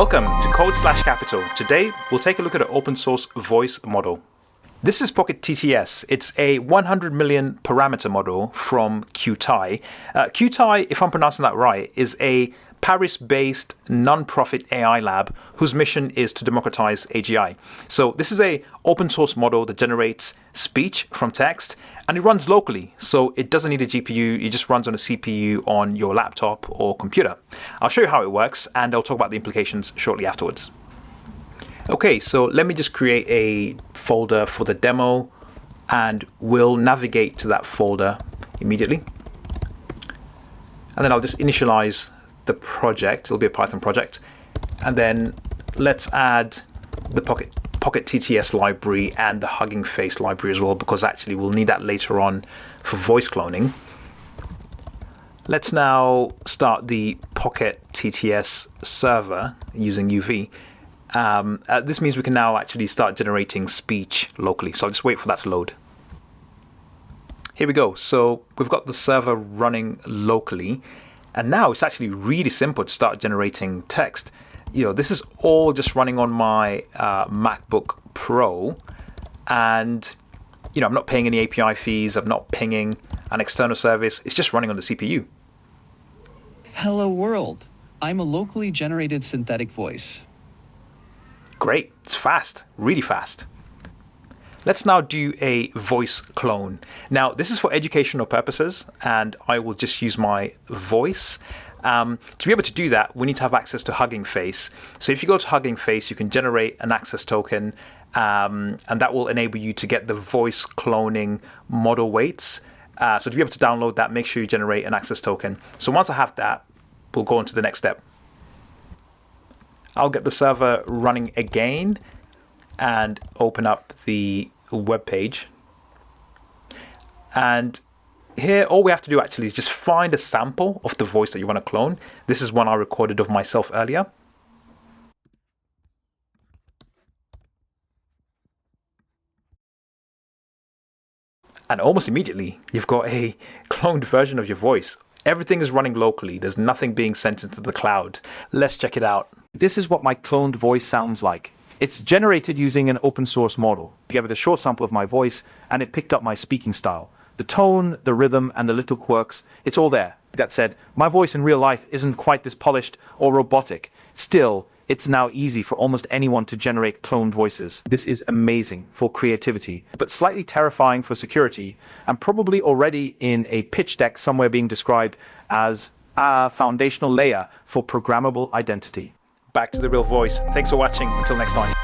Welcome to Code/Capital. Today, we'll take a look at an open source voice model. This is Pocket TTS. It's a 100 million parameter model from Kyutai. Kyutai, if I'm pronouncing that right, is a Paris-based non-profit AI lab whose mission is to democratize AGI. So this is a open source model that generates speech from text, and it runs locally. So it doesn't need a GPU, it just runs on a CPU on your laptop or computer. I'll show you how it works, and I'll talk about the implications shortly afterwards. Okay, so let me just create a folder for the demo, and we'll navigate to that folder immediately. And then I'll just initialize the project. It'll be a Python project. And then let's add the Pocket TTS library and the Hugging Face library as well, because actually we'll need that later on for voice cloning. Let's now start the Pocket TTS server using UV. This means we can now actually start generating speech locally. So I'll just wait for that to load. Here we go. So we've got the server running locally. And now it's actually really simple to start generating text. This is all just running on my MacBook Pro. And, I'm not paying any API fees. I'm not pinging an external service. It's just running on the CPU. Hello world. I'm a locally generated synthetic voice. Great. It's fast. Really fast. Let's now do a voice clone. Now, this is for educational purposes, and I will just use my voice. To be able to do that, we need to have access to Hugging Face. So if you go to Hugging Face, you can generate an access token, and that will enable you to get the voice cloning model weights. So to be able to download that, make sure you generate an access token. So once I have that, we'll go on to the next step. I'll get the server running again and open up the web page. And here, all we have to do actually is just find a sample of the voice that you want to clone. This is one I recorded of myself earlier. And almost immediately, you've got a cloned version of your voice. Everything is running locally. There's nothing being sent into the cloud. Let's check it out. This is what my cloned voice sounds like. It's generated using an open source model. I gave it a short sample of my voice, and it picked up my speaking style. The tone, the rhythm, and the little quirks, it's all there. That said, my voice in real life isn't quite this polished or robotic. Still, it's now easy for almost anyone to generate cloned voices. This is amazing for creativity, but slightly terrifying for security, and probably already in a pitch deck somewhere being described as a foundational layer for programmable identity. Back to the real voice. Thanks for watching. Until next time.